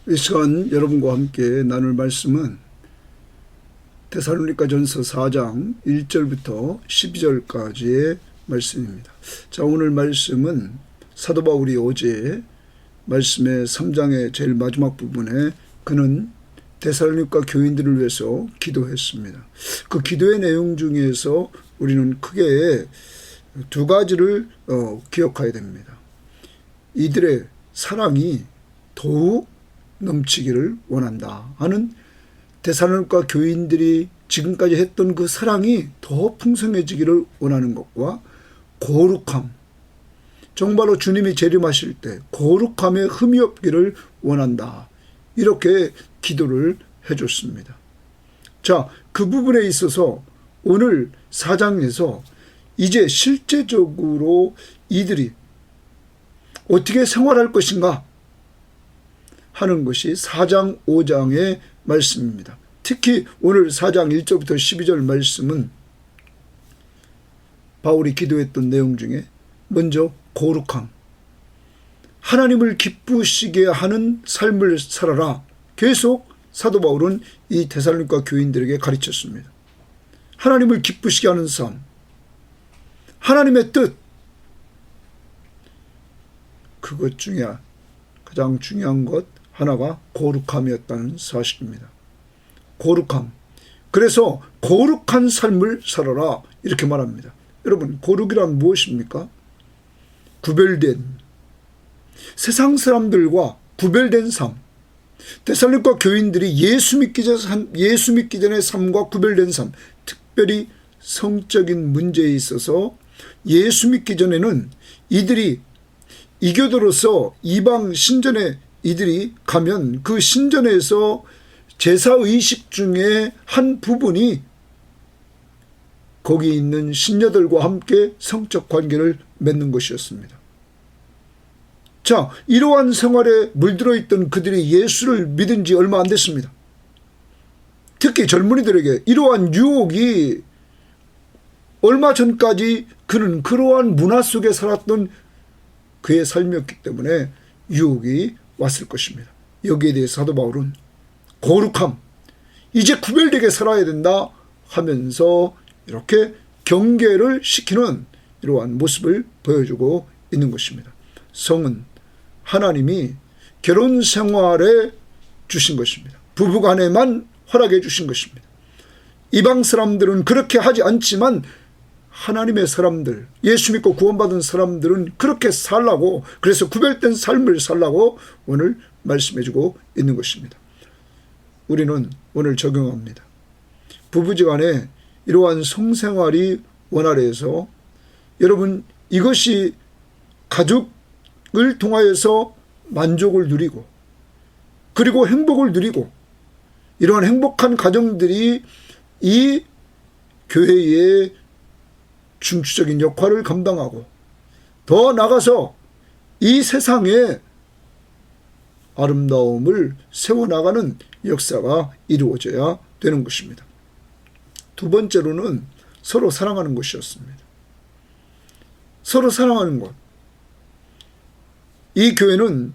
이 시간 여러분과 함께 나눌 말씀은 데살로니가전서 4장 1절부터 12절까지의 말씀입니다. 자, 오늘 말씀은 사도 바울이 어제 말씀의 3장의 제일 마지막 부분에 그는 데살로니가 교인들을 위해서 기도했습니다. 그 기도의 내용 중에서 우리는 크게 두 가지를 기억해야 됩니다. 이들의 사랑이 더욱 넘치기를 원한다 하는, 데살로니가 교인들이 지금까지 했던 그 사랑이 더 풍성해지기를 원하는 것과 거룩함, 정말로 주님이 재림하실 때 거룩함에 흠이 없기를 원한다, 이렇게 기도를 해줬습니다. 자, 그 부분에 있어서 오늘 4장에서 이제 실제적으로 이들이 어떻게 생활할 것인가 하는 것이 4장 5장의 말씀입니다. 특히 오늘 4장 1절부터 12절 말씀은 바울이 기도했던 내용 중에 먼저 거룩함, 하나님을 기쁘시게 하는 삶을 살아라, 계속 사도 바울은 이 데살로니가 교인들에게 가르쳤습니다. 하나님을 기쁘시게 하는 삶, 하나님의 뜻, 그것 중에 가장 중요한 것 하나가 거룩함이었다는 사실입니다. 거룩함. 그래서 거룩한 삶을 살아라, 이렇게 말합니다. 여러분, 거룩이란 무엇입니까? 구별된, 세상 사람들과 구별된 삶. 데살로니가 교인들이 예수 믿기 전의 삶과 구별된 삶, 특별히 성적인 문제에 있어서 예수 믿기 전에는 이들이 이교도로서 이방 신전에 이들이 가면 그 신전에서 제사의식 중에 한 부분이 거기 있는 신녀들과 함께 성적 관계를 맺는 것이었습니다. 자, 이러한 생활에 물들어 있던 그들이 예수를 믿은 지 얼마 안 됐습니다. 특히 젊은이들에게 이러한 유혹이, 얼마 전까지 그는 그러한 문화 속에 살았던 그의 삶이었기 때문에 유혹이 왔을 것입니다. 여기에 대해 사도 바울은 거룩함, 이제 구별되게 살아야 된다 하면서 이렇게 경계를 시키는 이러한 모습을 보여주고 있는 것입니다. 성은 하나님이 결혼 생활에 주신 것입니다. 부부간에만 허락해 주신 것입니다. 이방 사람들은 그렇게 하지 않지만 하나님의 사람들, 예수 믿고 구원받은 사람들은 그렇게 살라고, 그래서 구별된 삶을 살라고 오늘 말씀해주고 있는 것입니다. 우리는 오늘 적용합니다. 부부지간에 이러한 성생활이 원활해서 여러분, 이것이 가족을 통하여서 만족을 누리고 그리고 행복을 누리고, 이러한 행복한 가정들이 이 교회의 중추적인 역할을 감당하고 더 나아가서 이 세상에 아름다움을 세워나가는 역사가 이루어져야 되는 것입니다. 두 번째로는 서로 사랑하는 것이었습니다. 서로 사랑하는 것. 이 교회는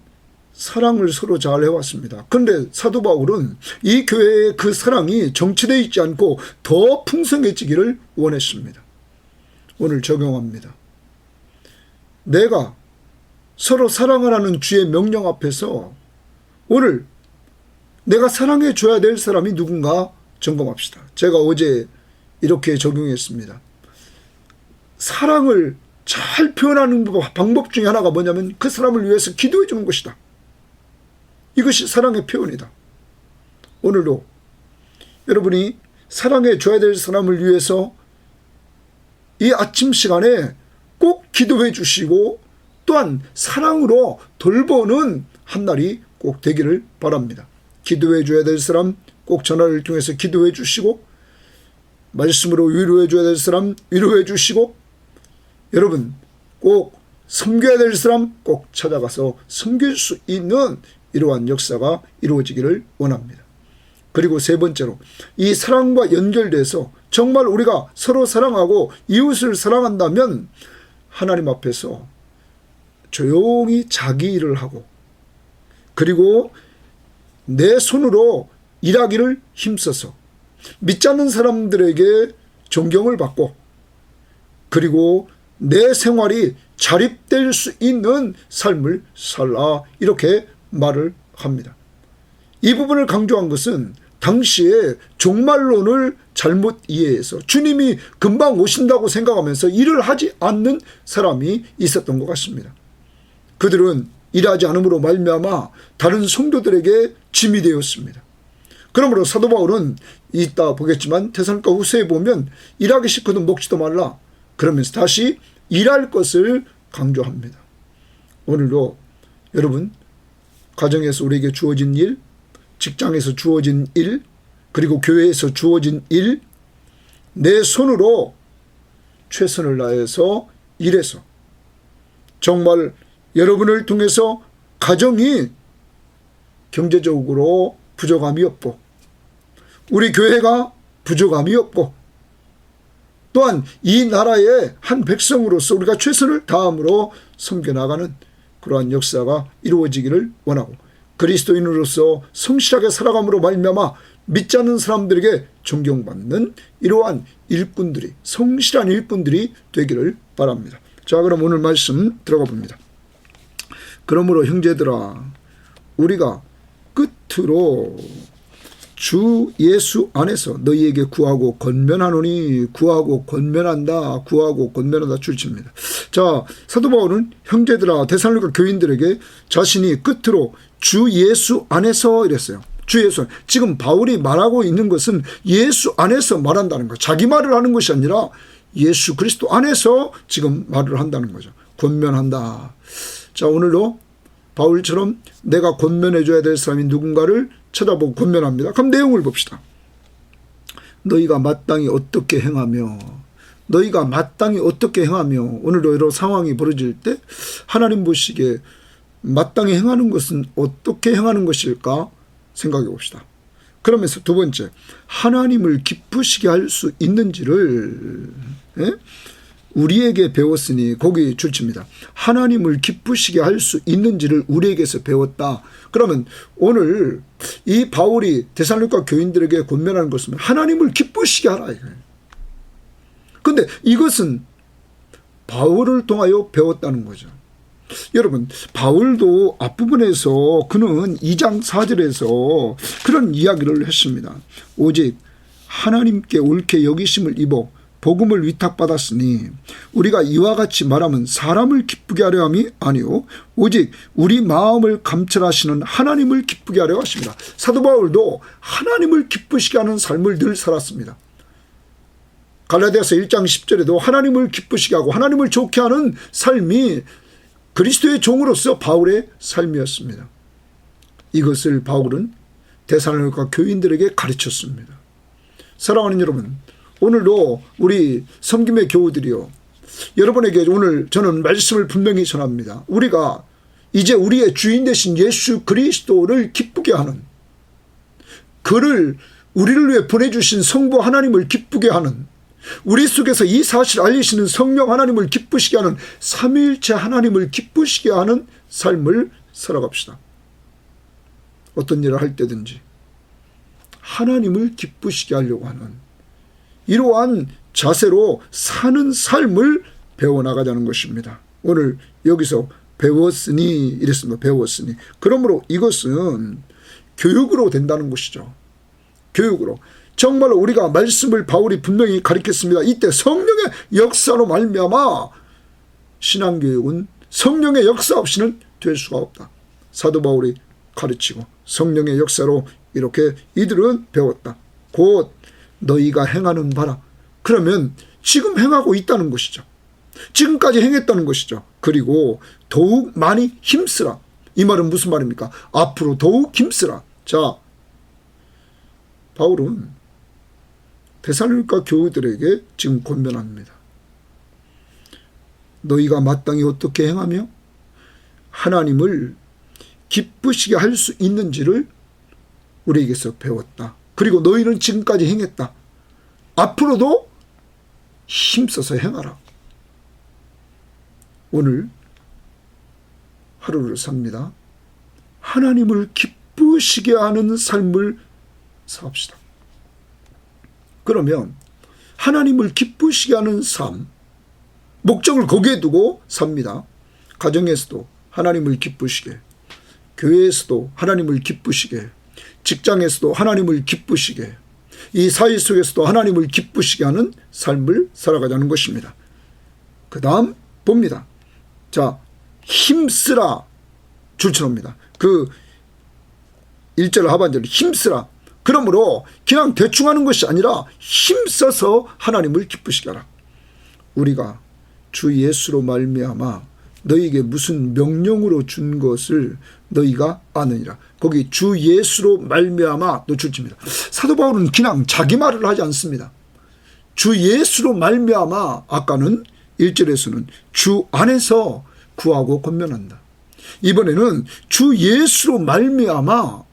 사랑을 서로 잘 해왔습니다. 그런데 사도 바울은 이 교회의 그 사랑이 정체되어 있지 않고 더 풍성해지기를 원했습니다. 오늘 적용합니다. 내가 서로 사랑하라는 주의 명령 앞에서 오늘 내가 사랑해 줘야 될 사람이 누군가 점검합시다. 제가 어제 이렇게 적용했습니다. 사랑을 잘 표현하는 방법 중에 하나가 뭐냐면 그 사람을 위해서 기도해 주는 것이다. 이것이 사랑의 표현이다. 오늘도 여러분이 사랑해 줘야 될 사람을 위해서 이 아침 시간에 꼭 기도해 주시고 또한 사랑으로 돌보는 한 날이 꼭 되기를 바랍니다. 기도해 줘야 될 사람 꼭 전화를 통해서 기도해 주시고, 말씀으로 위로해 줘야 될 사람 위로해 주시고, 여러분 꼭 섬겨야 될 사람 꼭 찾아가서 섬길 수 있는 이러한 역사가 이루어지기를 원합니다. 그리고 세 번째로, 이 사랑과 연결돼서 정말 우리가 서로 사랑하고 이웃을 사랑한다면 하나님 앞에서 조용히 자기 일을 하고, 그리고 내 손으로 일하기를 힘써서 믿지 않는 사람들에게 존경을 받고 그리고 내 생활이 자립될 수 있는 삶을 살라 이렇게 말을 합니다. 이 부분을 강조한 것은 당시에 종말론을 잘못 이해해서 주님이 금방 오신다고 생각하면서 일을 하지 않는 사람이 있었던 것 같습니다. 그들은 일하지 않음으로 말미암아 다른 성도들에게 짐이 되었습니다. 그러므로 사도 바울은 이따 보겠지만 데살로니가 후서에 보면 일하기 싫거든 먹지도 말라 그러면서 다시 일할 것을 강조합니다. 오늘도 여러분 가정에서 우리에게 주어진 일, 직장에서 주어진 일, 그리고 교회에서 주어진 일, 내 손으로 최선을 다해서 일해서 정말 여러분을 통해서 가정이 경제적으로 부족함이 없고 우리 교회가 부족함이 없고 또한 이 나라의 한 백성으로서 우리가 최선을 다함으로 섬겨나가는 그러한 역사가 이루어지기를 원하고 그리스도인으로서 성실하게 살아감으로 말미암아 믿지 않는 사람들에게 존경받는 이러한 일꾼들이 성실한 일꾼들이 되기를 바랍니다. 자, 그럼 오늘 말씀 들어가 봅니다. 그러므로 형제들아 우리가 끝으로 주 예수 안에서 너희에게 구하고 권면하노니 구하고 권면한다 구하고 권면한다 줄칩니다. 자, 사도 바울은 형제들아 데살로니가 교인들에게 자신이 끝으로 주 예수 안에서 이랬어요. 주 예수. 지금 바울이 말하고 있는 것은 예수 안에서 말한다는 거예요. 자기 말을 하는 것이 아니라 예수 그리스도 안에서 지금 말을 한다는 거죠. 권면한다. 자, 오늘도 바울처럼 내가 권면해줘야 될 사람이 누군가를 쳐다보고 권면합니다. 그럼 내용을 봅시다. 너희가 마땅히 어떻게 행하며 오늘도 여러 상황이 벌어질 때 하나님 보시기에 마땅히 행하는 것은 어떻게 행하는 것일까 생각해 봅시다. 그러면서 두 번째, 하나님을 기쁘시게 할 수 있는지를 우리에게 배웠으니 거기 줄칩니다. 하나님을 기쁘시게 할 수 있는지를 우리에게서 배웠다. 그러면 오늘 이 바울이 데살로니가 교인들에게 권면하는 것은 하나님을 기쁘시게 하라. 그런데 이것은 바울을 통하여 배웠다는 거죠. 여러분 바울도 앞부분에서 그는 2장 4절에서 그런 이야기를 했습니다. 오직 하나님께 옳게 여기심을 입어 복음을 위탁받았으니 우리가 이와 같이 말하면 사람을 기쁘게 하려 함이 아니요 오직 우리 마음을 감찰하시는 하나님을 기쁘게 하려 하십니다. 사도 바울도 하나님을 기쁘시게 하는 삶을 늘 살았습니다. 갈라디아서 1장 10절에도 하나님을 기쁘시게 하고 하나님을 좋게 하는 삶이 그리스도의 종으로서 바울의 삶이었습니다. 이것을 바울은 데살로니가 교인들에게 가르쳤습니다. 사랑하는 여러분, 오늘도 우리 섬김의 교우들이요, 여러분에게 오늘 저는 말씀을 분명히 전합니다. 우리가 이제 우리의 주인 되신 예수 그리스도를 기쁘게 하는, 그를 우리를 위해 보내주신 성부 하나님을 기쁘게 하는, 우리 속에서 이 사실을 알리시는 성령 하나님을 기쁘시게 하는 삼위일체 하나님을 기쁘시게 하는 삶을 살아갑시다. 어떤 일을 할 때든지 하나님을 기쁘시게 하려고 하는 이러한 자세로 사는 삶을 배워나가자는 것입니다. 오늘 여기서 배웠으니 이랬습니다. 배웠으니. 그러므로 이것은 교육으로 된다는 것이죠. 교육으로. 정말로 우리가 말씀을 바울이 분명히 가르쳤습니다. 이때 성령의 역사로 말미암아 신앙교육은 성령의 역사 없이는 될 수가 없다. 사도 바울이 가르치고 성령의 역사로 이렇게 이들은 배웠다. 곧 너희가 행하는 바라. 그러면 지금 행하고 있다는 것이죠. 지금까지 행했다는 것이죠. 그리고 더욱 많이 힘쓰라. 이 말은 무슨 말입니까? 앞으로 더욱 힘쓰라. 자, 바울은 데살로니가 교우들에게 지금 권면합니다. 너희가 마땅히 어떻게 행하며 하나님을 기쁘시게 할 수 있는지를 우리에게서 배웠다. 그리고 너희는 지금까지 행했다. 앞으로도 힘써서 행하라. 오늘 하루를 삽니다. 하나님을 기쁘시게 기쁘시게 하는 삶을 삽시다. 그러면 하나님을 기쁘시게 하는 삶, 목적을 거기에 두고 삽니다. 가정에서도 하나님을 기쁘시게, 교회에서도 하나님을 기쁘시게, 직장에서도 하나님을 기쁘시게, 이 사회 속에서도 하나님을 기쁘시게 하는 삶을 살아가자는 것입니다. 그 다음 봅니다. 자, 힘쓰라 줄쳐놓습니다. 그 1절 하반절 힘쓰라. 그러므로 그냥 대충 하는 것이 아니라 힘써서 하나님을 기쁘시게 하라. 우리가 주 예수로 말미암아 너희에게 무슨 명령으로 준 것을 너희가 아느니라. 거기 주 예수로 말미암아 또 줄칩니다. 사도 바울은 그냥 자기 말을 하지 않습니다. 주 예수로 말미암아, 아까는 1절에서는 주 안에서 구하고 권면한다. 이번에는 주 예수로 말미암아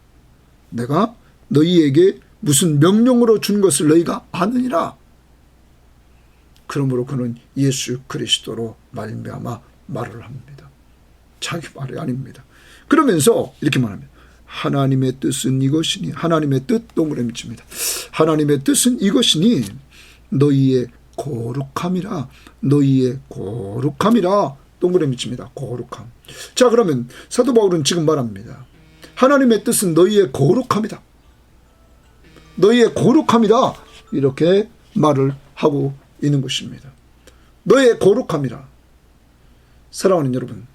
내가 너희에게 무슨 명령으로 준 것을 너희가 아느니라. 그러므로 그는 예수 그리스도로 말미암아 말을 합니다. 자기 말이 아닙니다. 그러면서 이렇게 말합니다. 하나님의 뜻은 이것이니, 하나님의 뜻 동그라미 칩니다. 하나님의 뜻은 이것이니 너희의 거룩함이라, 너희의 거룩함이라 동그라미 칩니다. 거룩함. 자, 그러면 사도 바울은 지금 말합니다. 하나님의 뜻은 너희의 거룩함이다. 너희의 거룩함이다. 이렇게 말을 하고 있는 것입니다. 너희의 거룩함이라. 사랑하는 여러분,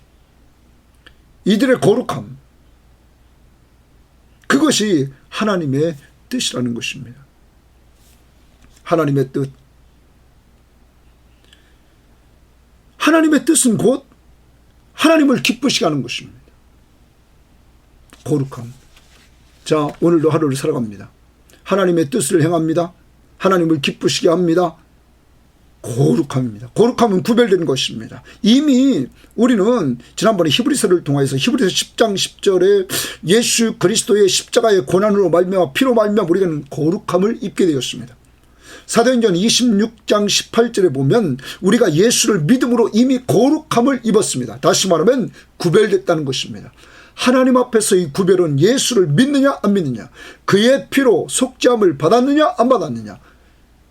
이들의 거룩함, 그것이 하나님의 뜻이라는 것입니다. 하나님의 뜻. 하나님의 뜻은 곧 하나님을 기쁘시게 하는 것입니다. 거룩함. 자, 오늘도 하루를 살아갑니다. 하나님의 뜻을 행합니다. 하나님을 기쁘시게 합니다. 거룩함입니다. 거룩함은 구별된 것입니다. 이미 우리는 지난번에 히브리서를 통해서 히브리서 10장 10절에 예수 그리스도의 십자가의 고난으로 말미암아 피로 말미암아 우리는 거룩함을 입게 되었습니다. 사도행전 26장 18절에 보면 우리가 예수를 믿음으로 이미 거룩함을 입었습니다. 다시 말하면 구별됐다는 것입니다. 하나님 앞에서 이 구별은 예수를 믿느냐 안 믿느냐, 그의 피로 속죄함을 받았느냐 안 받았느냐.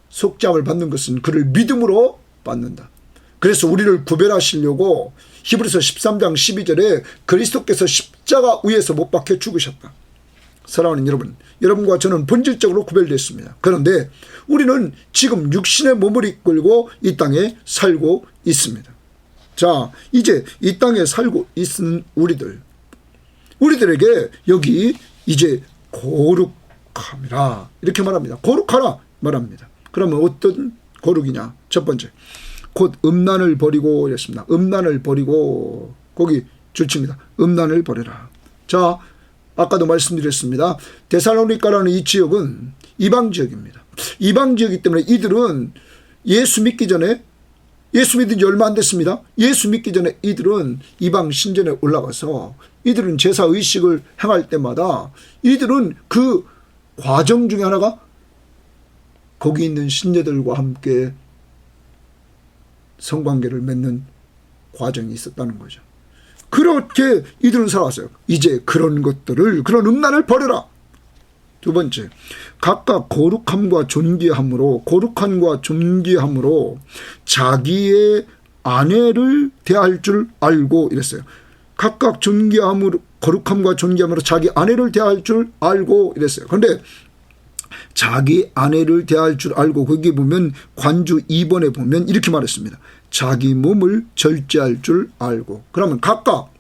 속죄함을 받는 것은 그를 믿음으로 받는다. 그래서 우리를 구별하시려고 히브리서 13장 12절에 그리스도께서 십자가 위에서 못 박혀 죽으셨다. 사랑하는 여러분, 여러분과 저는 본질적으로 구별됐습니다. 그런데 우리는 지금 육신의 몸을 이끌고 이 땅에 살고 있습니다. 자, 이제 이 땅에 살고 있는 우리들에게 여기 이제 거룩함이라 이렇게 말합니다. 거룩하라 말합니다. 그러면 어떤 거룩이냐? 첫 번째, 곧 음란을 버리고 이랬습니다. 음란을 버리고, 거기 줄칩니다. 음란을 버려라. 자, 아까도 말씀드렸습니다. 데살로니가라는 이 지역은 이방 지역입니다. 이방 지역이기 때문에 이들은 예수 믿기 전에, 예수 믿은 지 얼마 안 됐습니다. 예수 믿기 전에 이들은 이방 신전에 올라가서 이들은 제사 의식을 행할 때마다 이들은 그 과정 중에 하나가 거기 있는 신녀들과 함께 성관계를 맺는 과정이 있었다는 거죠. 그렇게 이들은 살아왔어요. 이제 그런 것들을, 그런 음란을 버려라. 두 번째, 각각 거룩함과 존귀함으로, 거룩함과 존귀함으로 자기의 아내를 대할 줄 알고 이랬어요. 각각 존귀함으로, 거룩함과 존귀함으로 자기 아내를 대할 줄 알고 이랬어요. 그런데 자기 아내를 대할 줄 알고, 거기 보면 관주 2번에 보면 이렇게 말했습니다. 자기 몸을 절제할 줄 알고. 그러면 각각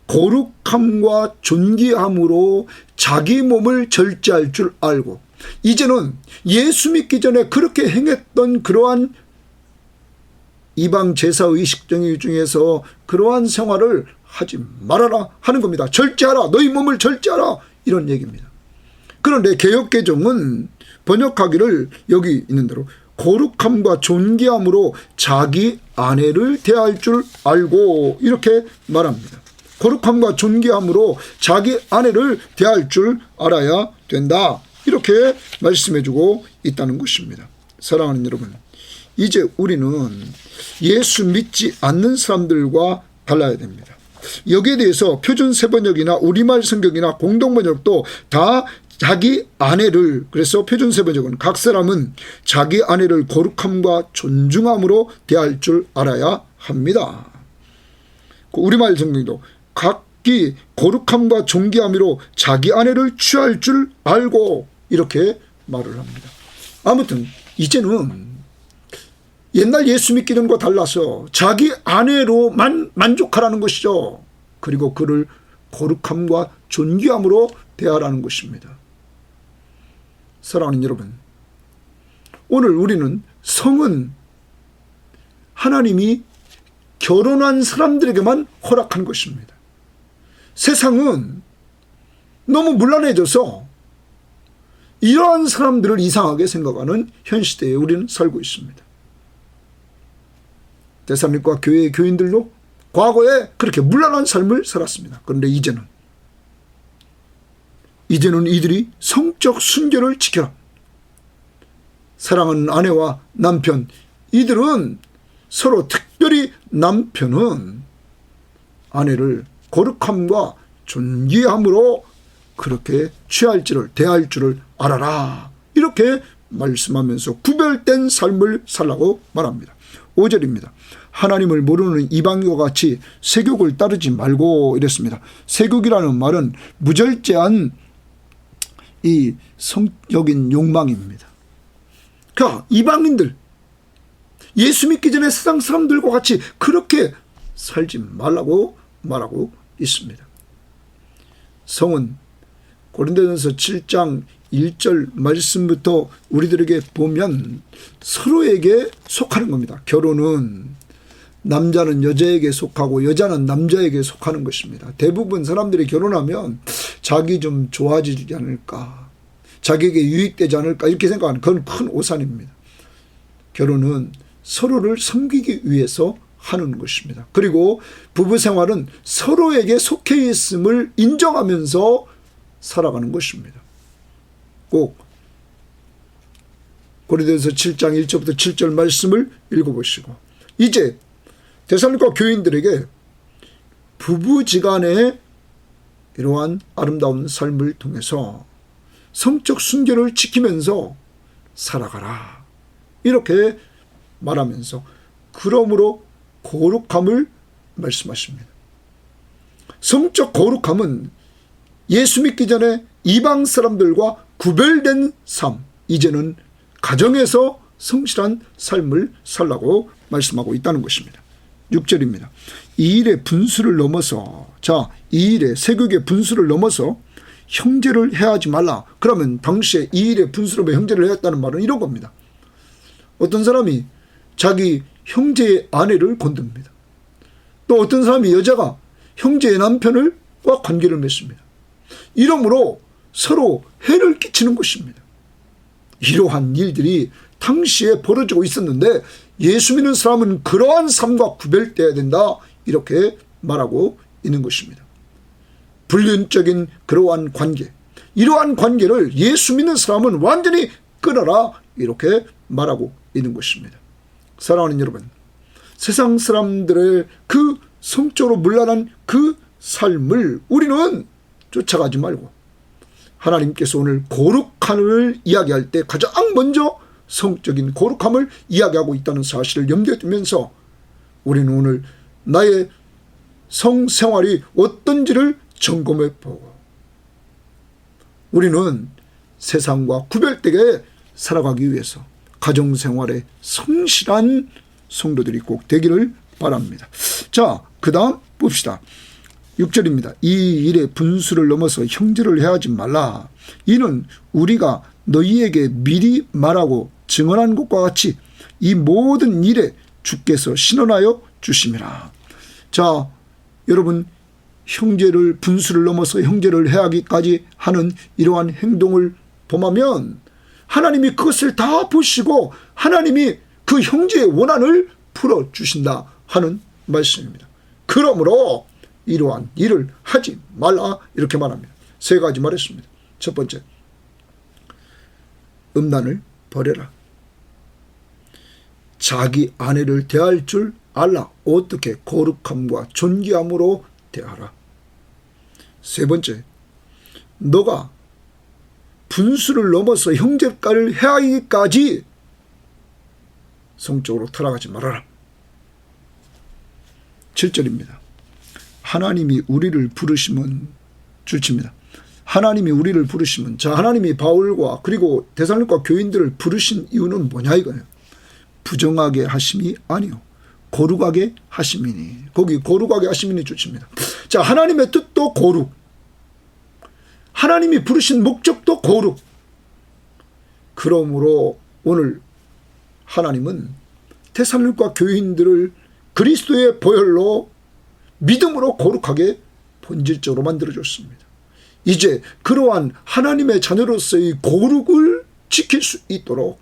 거룩함과 존귀함으로 자기 몸을 절제할 줄 알고, 이제는 예수 믿기 전에 그렇게 행했던 그러한 이방 제사 의식 정의 중에서 그러한 생활을 하지 말아라 하는 겁니다. 절제하라. 너희 몸을 절제하라. 이런 얘기입니다. 그런데 개역개정은 번역하기를 여기 있는 대로 거룩함과 존귀함으로 자기 아내를 대할 줄 알고 이렇게 말합니다. 거룩함과 존귀함으로 자기 아내를 대할 줄 알아야 된다. 이렇게 말씀해주고 있다는 것입니다. 사랑하는 여러분, 이제 우리는 예수 믿지 않는 사람들과 달라야 됩니다. 여기에 대해서 표준세번역이나 우리말 성경이나 공동번역도 다 자기 아내를, 그래서 표준세번역은 각 사람은 자기 아내를 거룩함과 존중함으로 대할 줄 알아야 합니다. 우리말 성경도 각기 거룩함과 존귀함으로 자기 아내를 취할 줄 알고 이렇게 말을 합니다. 아무튼 이제는 옛날 예수 믿기 전과 달라서 자기 아내로만 만족하라는 것이죠. 그리고 그를 거룩함과 존귀함으로 대하라는 것입니다. 사랑하는 여러분, 오늘 우리는 성은 하나님이 결혼한 사람들에게만 허락한 것입니다. 세상은 너무 문란해져서 이러한 사람들을 이상하게 생각하는 현 시대에 우리는 살고 있습니다. 데살로니가 교회의 교인들도 과거에 그렇게 문란한 삶을 살았습니다. 그런데 이제는 이들이 성적 순결을 지켜라. 사랑하는 아내와 남편, 이들은 서로, 특별히 남편은 아내를 거룩함과 존귀함으로 그렇게 대할 줄을 알아라. 이렇게 말씀하면서 구별된 삶을 살라고 말합니다. 5절입니다. 하나님을 모르는 이방인과 같이 세욕을 따르지 말고 이랬습니다. 세욕이라는 말은 무절제한 이 성적인 욕망입니다. 그러니까 이방인들, 예수 믿기 전에 세상 사람들과 같이 그렇게 살지 말라고 말하고 있습니다. 성은 고린도전서 7장 1절 말씀부터 우리들에게 보면 서로에게 속하는 겁니다. 결혼은 남자는 여자에게 속하고 여자는 남자에게 속하는 것입니다. 대부분 사람들이 결혼하면 자기 좀 좋아지지 않을까, 자기에게 유익되지 않을까 이렇게 생각하는, 그건 큰 오산입니다. 결혼은 서로를 섬기기 위해서 하는 것입니다. 그리고 부부 생활은 서로에게 속해 있음을 인정하면서 살아가는 것입니다. 꼭 고린도전서 7장 1절부터 7절 말씀을 읽어보시고, 이제 데살로니가 교인들에게 부부지간의 이러한 아름다운 삶을 통해서 성적 순결을 지키면서 살아가라 이렇게 말하면서 그러므로 거룩함을 말씀하십니다. 성적 거룩함은 예수 믿기 전에 이방 사람들과 구별된 삶, 이제는 가정에서 성실한 삶을 살라고 말씀하고 있다는 것입니다. 6절입니다. 이 일의 분수를 넘어서, 이 일의 세극의 분수를 넘어서 형제를 해하지 말라. 그러면 당시에 이 일의 분수로 형제를 해했다는 말은 이런 겁니다. 어떤 사람이 자기 형제의 아내를 건듭니다. 또 어떤 사람이 여자가 형제의 남편과 관계를 맺습니다. 이러므로 서로 해를 끼치는 것입니다. 이러한 일들이 당시에 벌어지고 있었는데 예수 믿는 사람은 그러한 삶과 구별되어야 된다 이렇게 말하고 있는 것입니다. 불륜적인 그러한 관계, 이러한 관계를 예수 믿는 사람은 완전히 끊어라 이렇게 말하고 있는 것입니다. 사랑하는 여러분, 세상 사람들의 그 성적으로 문란한 그 삶을 우리는 쫓아가지 말고 하나님께서 오늘 거룩함을 이야기할 때 가장 먼저 성적인 거룩함을 이야기하고 있다는 사실을 염두에 두면서 우리는 오늘 나의 성생활이 어떤지를 점검해 보고 우리는 세상과 구별되게 살아가기 위해서 가정생활에 성실한 성도들이 꼭 되기를 바랍니다. 자, 그 다음 봅시다. 6절입니다. 이 일의 분수를 넘어서 형제를 해하지 말라. 이는 우리가 너희에게 미리 말하고 증언한 것과 같이 이 모든 일에 주께서 신원하여 주심이라. 자, 여러분, 형제를 분수를 넘어서 형제를 해하기까지 하는 이러한 행동을 범하면 하나님이 그것을 다 보시고 하나님이 그 형제의 원한을 풀어주신다 하는 말씀입니다. 그러므로 이러한 일을 하지 말라 이렇게 말합니다. 세 가지 말했습니다. 첫 번째, 음란을 버려라. 자기 아내를 대할 줄 알라. 어떻게 거룩함과 존귀함으로 대하라. 세 번째, 너가 분수를 넘어서 형제간을 해하기까지 성적으로 타락하지 말아라. 7절입니다. 하나님이 우리를 부르시면 줄칩니다. 하나님이 우리를 부르시면, 자, 하나님이 바울과 그리고 데살로니가 교인들을 부르신 이유는 뭐냐 이거예요. 부정하게 하심이 아니요 거룩하게 하심이니. 거기 거룩하게 하심이니 줄칩니다. 자, 하나님의 뜻도 거룩, 하나님이 부르신 목적도 거룩. 그러므로 오늘 하나님은 데살로니가 교인들을 그리스도의 보혈로 믿음으로 거룩하게 본질적으로 만들어줬습니다. 이제 그러한 하나님의 자녀로서의 거룩을 지킬 수 있도록,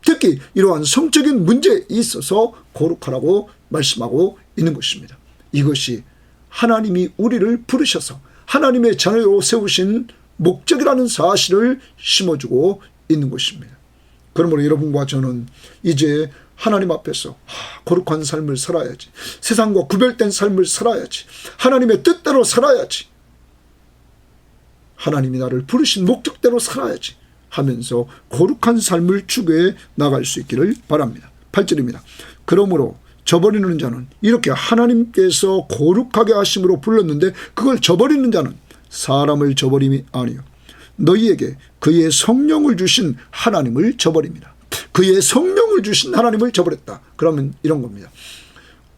특히 이러한 성적인 문제에 있어서 거룩하라고 말씀하고 있는 것입니다. 이것이 하나님이 우리를 부르셔서 하나님의 자녀로 세우신 목적이라는 사실을 심어주고 있는 것입니다. 그러므로 여러분과 저는 이제 하나님 앞에서 거룩한 삶을 살아야지, 세상과 구별된 삶을 살아야지, 하나님의 뜻대로 살아야지, 하나님이 나를 부르신 목적대로 살아야지 하면서 거룩한 삶을 추구해 나갈 수 있기를 바랍니다. 8절입니다. 그러므로 저버리는 자는, 이렇게 하나님께서 거룩하게 하심으로 불렀는데 그걸 저버리는 자는 사람을 저버림이 아니요 너희에게 그의 성령을 주신 하나님을 저버립니다. 그의 성령을 주신 하나님을 저버렸다. 그러면 이런 겁니다.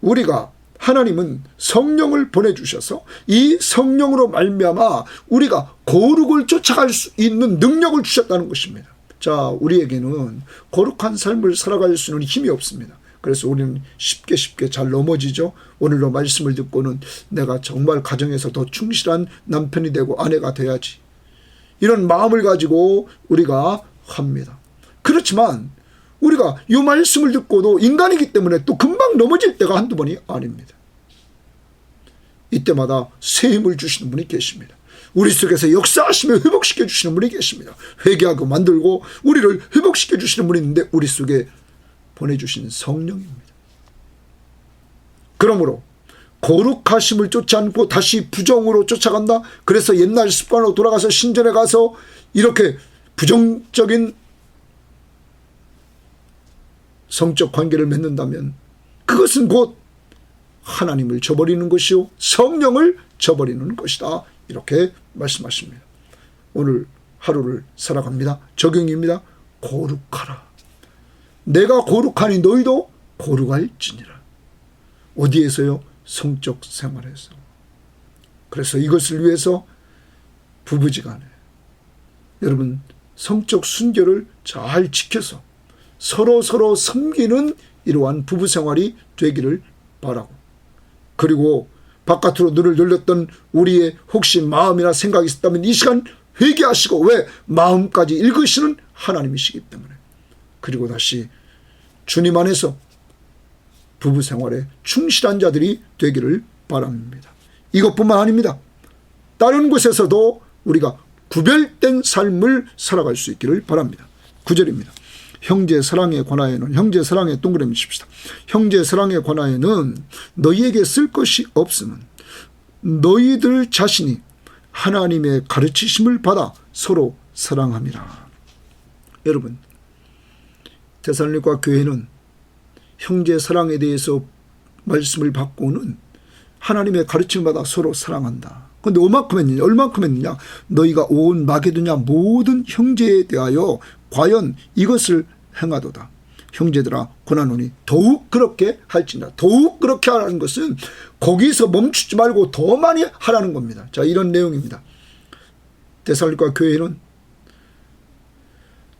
우리가, 하나님은 성령을 보내주셔서 이 성령으로 말미암아 우리가 거룩을 쫓아갈 수 있는 능력을 주셨다는 것입니다. 자, 우리에게는 거룩한 삶을 살아갈 수 있는 힘이 없습니다. 그래서 우리는 쉽게 잘 넘어지죠. 오늘도 말씀을 듣고는 내가 정말 가정에서 더 충실한 남편이 되고 아내가 돼야지, 이런 마음을 가지고 우리가 합니다. 그렇지만 우리가 이 말씀을 듣고도 인간이기 때문에 또 금방 넘어질 때가 한두 번이 아닙니다. 이때마다 새 힘을 주시는 분이 계십니다. 우리 속에서 역사하시며 회복시켜 주시는 분이 계십니다. 회개하고 만들고 우리를 회복시켜 주시는 분이 있는데 우리 속에 보내주신 성령입니다. 그러므로 거룩하심을 쫓지 않고 다시 부정으로 쫓아간다. 그래서 옛날 습관으로 돌아가서 신전에 가서 이렇게 부정적인 성적 관계를 맺는다면 그것은 곧 하나님을 저버리는 것이요 성령을 저버리는 것이다. 이렇게 말씀하십니다. 오늘 하루를 살아갑니다. 적용입니다. 거룩하라. 내가 거룩하니 너희도 거룩할지니라. 어디에서요? 성적 생활에서. 그래서 이것을 위해서 부부지간에 여러분 성적 순결을 잘 지켜서 서로 섬기는 이러한 부부 생활이 되기를 바라고, 그리고 바깥으로 눈을 돌렸던 우리의 혹시 마음이나 생각이 있었다면 이 시간 회개하시고, 왜? 마음까지 읽으시는 하나님이시기 때문에. 그리고 다시 주님 안에서 부부 생활에 충실한 자들이 되기를 바랍니다. 이것뿐만 아닙니다. 다른 곳에서도 우리가 구별된 삶을 살아갈 수 있기를 바랍니다. 9절입니다. 형제 사랑에 관하여는, 형제 사랑에 동그라미 칩시다. 형제 사랑에 관하여는 너희에게 쓸 것이 없으면 너희들 자신이 하나님의 가르치심을 받아 서로 사랑함이라. 여러분, 데살로니가 교회는 형제 사랑에 대해서 말씀을 받고는 하나님의 가르침을 받아 서로 사랑한다. 그런데 얼만큼 했느냐? 너희가 온 마게도냐 모든 형제에 대하여 과연 이것을 행하도다. 형제들아 권하노니 더욱 그렇게 할지니라. 더욱 그렇게 하라는 것은 거기서 멈추지 말고 더 많이 하라는 겁니다. 자, 이런 내용입니다. 데살로니가 교회는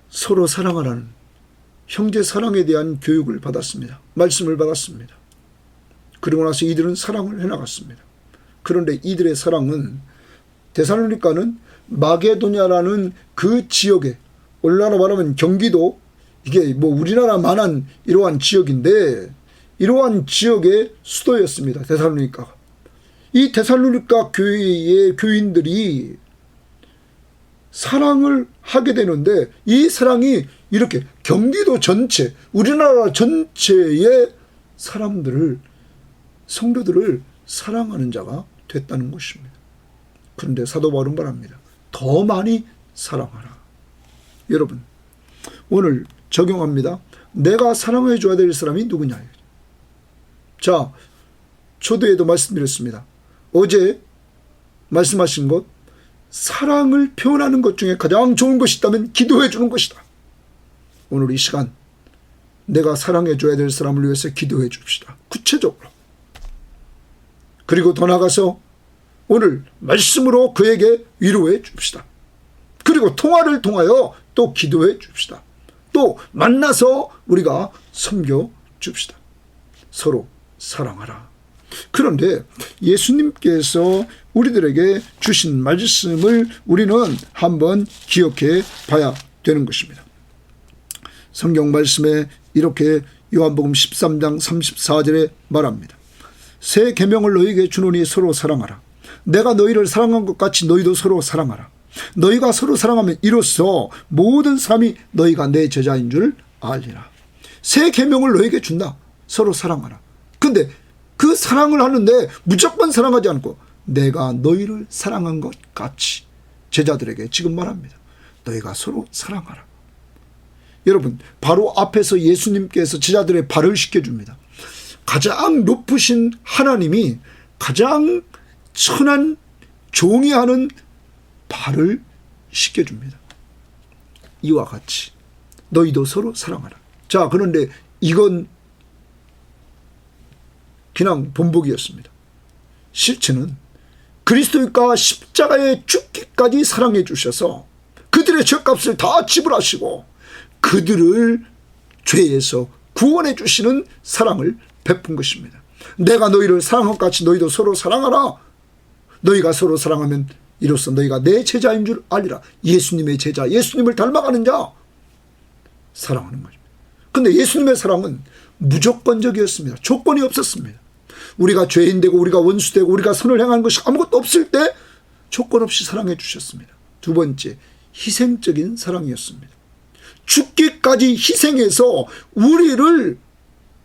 서로 사랑하라는 형제 사랑에 대한 교육을 받았습니다. 말씀을 받았습니다. 그리고 나서 이들은 사랑을 해나갔습니다. 그런데 이들의 사랑은, 데살로니가는 마게도냐라는 그 지역에, 오늘날로 말하면 경기도, 이게 뭐 우리나라만한 이러한 지역인데 이러한 지역의 수도였습니다. 데살로니가가. 이 데살로니가 교회의 교인들이 사랑을 하게 되는데 이 사랑이 이렇게 경기도 전체, 우리나라 전체의 사람들을, 성도들을 사랑하는 자가 됐다는 것입니다. 그런데 사도 바울은 말합니다. 더 많이 사랑하라. 여러분, 오늘 적용합니다. 내가 사랑해 줘야 될 사람이 누구냐. 자, 초대에도 말씀드렸습니다. 어제 말씀하신 것, 사랑을 표현하는 것 중에 가장 좋은 것이 있다면 기도해 주는 것이다. 오늘 이 시간 내가 사랑해 줘야 될 사람을 위해서 기도해 줍시다. 구체적으로. 그리고 더 나아가서 오늘 말씀으로 그에게 위로해 줍시다. 그리고 통화를 통하여 또 기도해 줍시다. 또 만나서 우리가 섬겨 줍시다. 서로 사랑하라. 그런데 예수님께서 우리들에게 주신 말씀을 우리는 한번 기억해 봐야 되는 것입니다. 성경 말씀에 이렇게 요한복음 13장 34절에 말합니다. 새 계명을 너희에게 주노니 서로 사랑하라. 내가 너희를 사랑한 것 같이 너희도 서로 사랑하라. 너희가 서로 사랑하면 이로써 모든 사람이 너희가 내 제자인 줄 알리라. 새 계명을 너희에게 준다. 서로 사랑하라. 근데 그 사랑을 하는데 무조건 사랑하지 않고 내가 너희를 사랑한 것 같이 제자들에게 지금 말합니다. 너희가 서로 사랑하라. 여러분, 바로 앞에서 예수님께서 제자들의 발을 씻겨줍니다. 가장 높으신 하나님이 가장 천한 종이 하는 발을 씻겨줍니다. 이와 같이 너희도 서로 사랑하라. 자, 그런데 이건 그냥 본보기였습니다. 실체는 그리스도가 십자가에 죽기까지 사랑해 주셔서 그들의 죄값을 다 지불하시고 그들을 죄에서 구원해 주시는 사랑을 베푼 것입니다. 내가 너희를 사랑한 것 같이 너희도 서로 사랑하라. 너희가 서로 사랑하면 이로써 너희가 내 제자인 줄 알리라. 예수님의 제자, 예수님을 닮아가는 자 사랑하는 거죠. 근데 예수님의 사랑은 무조건적이었습니다. 조건이 없었습니다. 우리가 죄인되고 우리가 원수되고 우리가 선을 행하는 것이 아무것도 없을 때 조건 없이 사랑해 주셨습니다. 두 번째, 희생적인 사랑이었습니다. 죽기까지 희생해서 우리를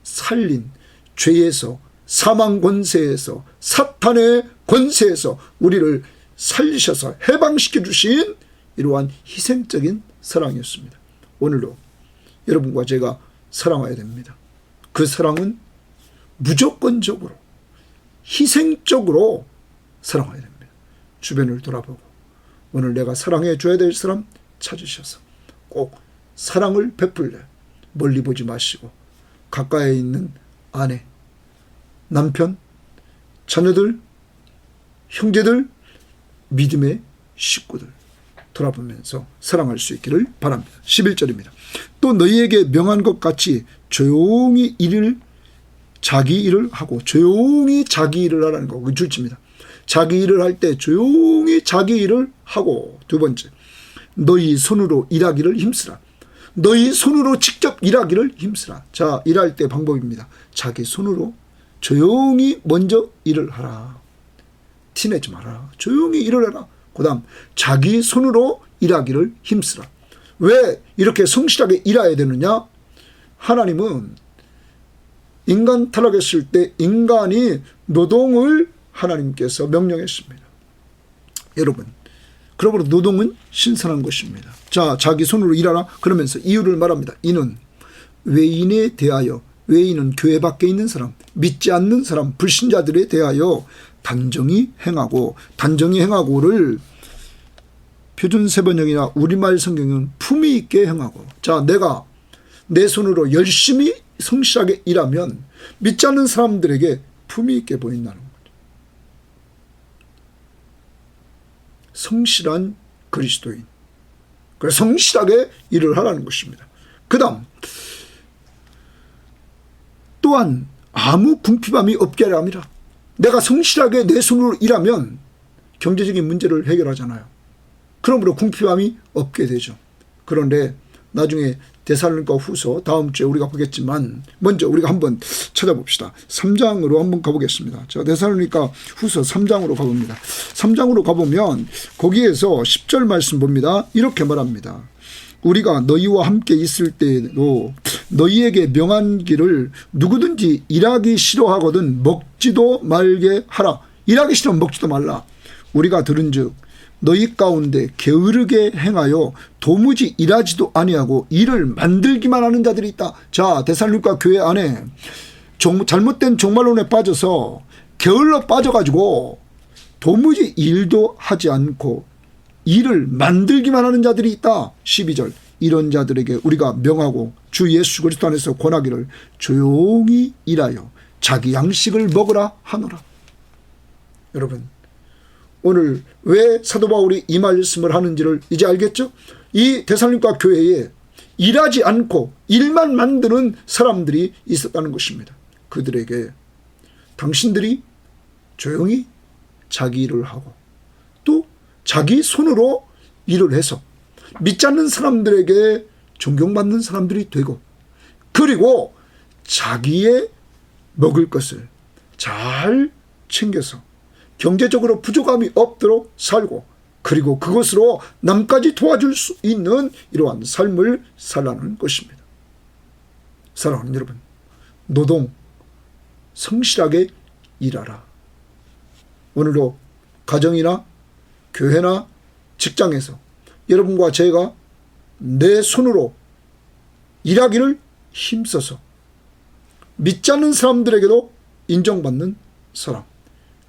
살린 죄에서, 사망 권세에서, 사탄의 권세에서 우리를 살리셔서 해방시켜 주신 이러한 희생적인 사랑이었습니다. 오늘도 여러분과 제가 사랑해야 됩니다. 그 사랑은 무조건적으로 희생적으로 사랑해야 됩니다. 주변을 돌아보고 오늘 내가 사랑해 줘야 될 사람 찾으셔서 꼭 사랑을 베풀래. 멀리 보지 마시고 가까이에 있는 아내, 남편, 자녀들, 형제들, 믿음의 식구들 돌아보면서 사랑할 수 있기를 바랍니다. 11절입니다. 또 너희에게 명한 것 같이 조용히 자기 일을 하고 조용히 자기 일을 하라는 거. 그 줄집니다. 자기 일을 할 때 조용히 자기 일을 하고. 두 번째, 너희 손으로 일하기를 힘쓰라. 너희 손으로 직접 일하기를 힘쓰라. 자, 일할 때 방법입니다. 자기 손으로 조용히 먼저 일을 하라. 티내지 마라. 조용히 일을 해라. 그 다음 자기 손으로 일하기를 힘쓰라. 왜 이렇게 성실하게 일해야 되느냐? 하나님은 인간 타락했을 때 인간이 노동을 하나님께서 명령했습니다. 여러분, 그러므로 노동은 신선한 것입니다. 자, 자기 손으로 일하라. 그러면서 이유를 말합니다. 이는 외인에 대하여, 외인은 교회 밖에 있는 사람, 믿지 않는 사람, 불신자들에 대하여 단정히 행하고, 단정히 행하고를 표준 세번역이나 우리말 성경은 품위 있게 행하고. 자, 내가 내 손으로 열심히 성실하게 일하면 믿지 않는 사람들에게 품위 있게 보인다는 거죠. 성실한 그리스도인. 그래서 성실하게 일을 하라는 것입니다. 그 다음 또한 아무 궁핍함이 없게 하라 함이라. 내가 성실하게 내 손으로 일하면 경제적인 문제를 해결하잖아요. 그러므로 궁핍함이 없게 되죠. 그런데 나중에 데살로니가 후서 다음 주에 우리가 보겠지만 먼저 우리가 한번 찾아봅시다. 3장으로 한번 가보겠습니다. 자, 데살로니가 후서 3장으로 가봅니다. 3장으로 가보면 거기에서 10절 말씀 봅니다. 이렇게 말합니다. 우리가 너희와 함께 있을 때에도 너희에게 명한 길을 누구든지 일하기 싫어하거든 먹지도 말게 하라. 일하기 싫으면 먹지도 말라. 우리가 들은즉 너희 가운데 게으르게 행하여 도무지 일하지도 아니하고 일을 만들기만 하는 자들이 있다. 자, 데살로니가 교회 안에 잘못된 종말론에 빠져서 게을러 빠져가지고 도무지 일도 하지 않고 일을 만들기만 하는 자들이 있다. 12절 이런 자들에게 우리가 명하고 주 예수 그리스도 안에서 권하기를 조용히 일하여 자기 양식을 먹으라 하노라. 여러분, 오늘 왜 사도 바울이 이 말씀을 하는지를 이제 알겠죠? 이 데살로니가 교회에 일하지 않고 일만 만드는 사람들이 있었다는 것입니다. 그들에게 당신들이 조용히 자기 일을 하고 또 자기 손으로 일을 해서 믿지 않는 사람들에게 존경받는 사람들이 되고 그리고 자기의 먹을 것을 잘 챙겨서 경제적으로 부족함이 없도록 살고 그리고 그것으로 남까지 도와줄 수 있는 이러한 삶을 살라는 것입니다. 사랑하는 여러분, 노동 성실하게 일하라. 오늘도 가정이나 교회나 직장에서 여러분과 제가 내 손으로 일하기를 힘써서 믿지 않는 사람들에게도 인정받는 사람,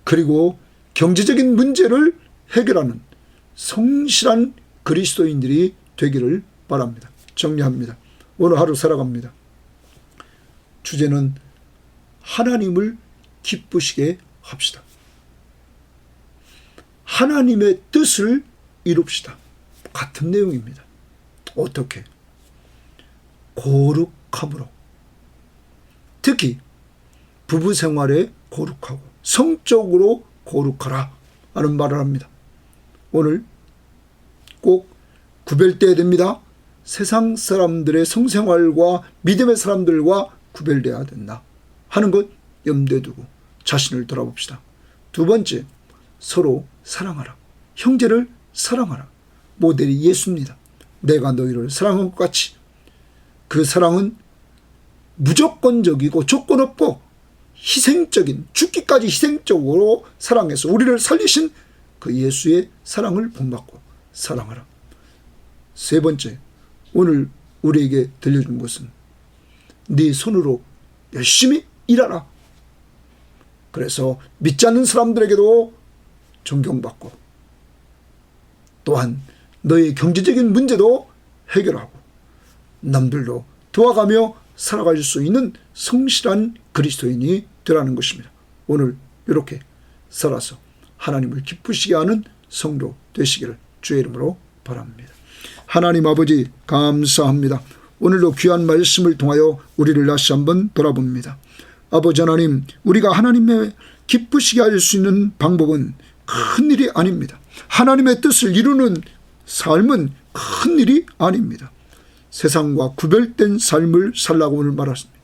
그리고 경제적인 문제를 해결하는 성실한 그리스도인들이 되기를 바랍니다. 정리합니다. 오늘 하루 살아갑니다. 주제는 하나님을 기쁘시게 합시다. 하나님의 뜻을 이룹시다. 같은 내용입니다. 어떻게? 거룩함으로. 특히 부부 생활에 거룩하고 성적으로 거룩하라 하는 말을 합니다. 오늘 꼭 구별돼야 됩니다. 세상 사람들의 성생활과 믿음의 사람들과 구별돼야 된다 하는 것 염두에 두고 자신을 돌아봅시다. 두 번째, 서로 사랑하라. 형제를 사랑하라. 모델이 예수입니다. 내가 너희를 사랑한 것 같이. 그 사랑은 무조건적이고 조건 없고 희생적인, 죽기까지 희생적으로 사랑해서 우리를 살리신 그 예수의 사랑을 본받고 사랑하라. 세 번째, 오늘 우리에게 들려준 것은 네 손으로 열심히 일하라. 그래서 믿지 않는 사람들에게도 존경받고 또한 너의 경제적인 문제도 해결하고 남들도 도와가며 살아갈 수 있는 성실한 그리스도인이 되라는 것입니다. 오늘 이렇게 살아서 하나님을 기쁘시게 하는 성도 되시기를 주의 이름으로 바랍니다. 하나님 아버지 감사합니다. 오늘도 귀한 말씀을 통하여 우리를 다시 한번 돌아봅니다. 아버지 하나님, 우리가 하나님의 기쁘시게 할 수 있는 방법은 큰 일이 아닙니다. 하나님의 뜻을 이루는 삶은 큰 일이 아닙니다. 세상과 구별된 삶을 살라고 오늘 말했습니다.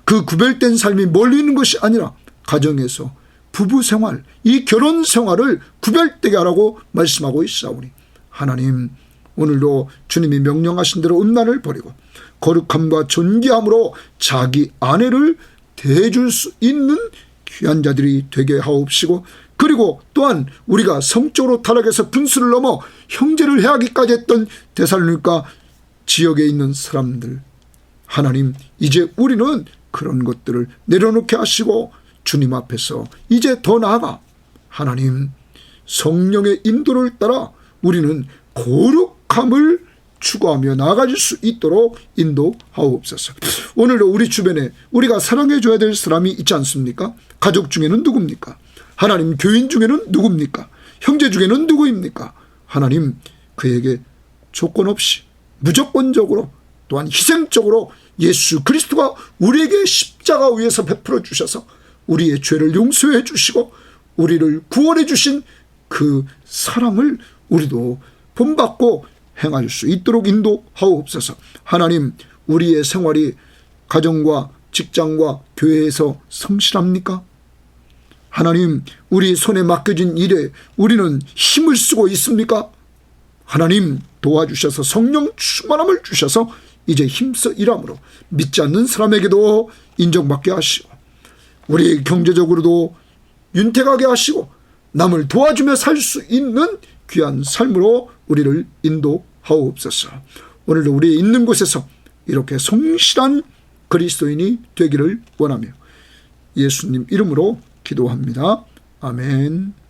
그 구별된 삶이 멀리 있는 것이 아니라 가정에서 부부 생활, 이 결혼 생활을 구별되게 하라고 말씀하고 있사오니 하나님, 오늘도 주님이 명령하신 대로 음란을 버리고 거룩함과 존귀함으로 자기 아내를 대해줄 수 있는 귀한 자들이 되게 하옵시고, 그리고 또한 우리가 성적으로 타락해서 분수를 넘어 형제를 해하기까지 했던 데살로니가 지역에 있는 사람들, 하나님, 이제 우리는 그런 것들을 내려놓게 하시고 주님 앞에서 이제 더 나아가 하나님 성령의 인도를 따라 우리는 거룩함을 추구하며 나아갈 수 있도록 인도하옵소서. 오늘도 우리 주변에 우리가 사랑해줘야 될 사람이 있지 않습니까? 가족 중에는 누굽니까? 하나님, 교인 중에는 누굽니까? 형제 중에는 누구입니까? 하나님, 그에게 조건 없이 무조건적으로 또한 희생적으로 예수 그리스도가 우리에게 십자가 위에서 베풀어 주셔서 우리의 죄를 용서해 주시고 우리를 구원해 주신 그 사랑을 우리도 본받고 행할 수 있도록 인도하옵소서. 하나님, 우리의 생활이 가정과 직장과 교회에서 성실합니까? 하나님, 우리 손에 맡겨진 일에 우리는 힘을 쓰고 있습니까? 하나님 도와주셔서 성령 충만함을 주셔서 이제 힘써 일함으로 믿지 않는 사람에게도 인정받게 하시고 우리 경제적으로도 윤택하게 하시고 남을 도와주며 살 수 있는 귀한 삶으로 우리를 인도하옵소서. 오늘도 우리 있는 곳에서 이렇게 성실한 그리스도인이 되기를 원하며 예수님 이름으로 기도합니다. 아멘.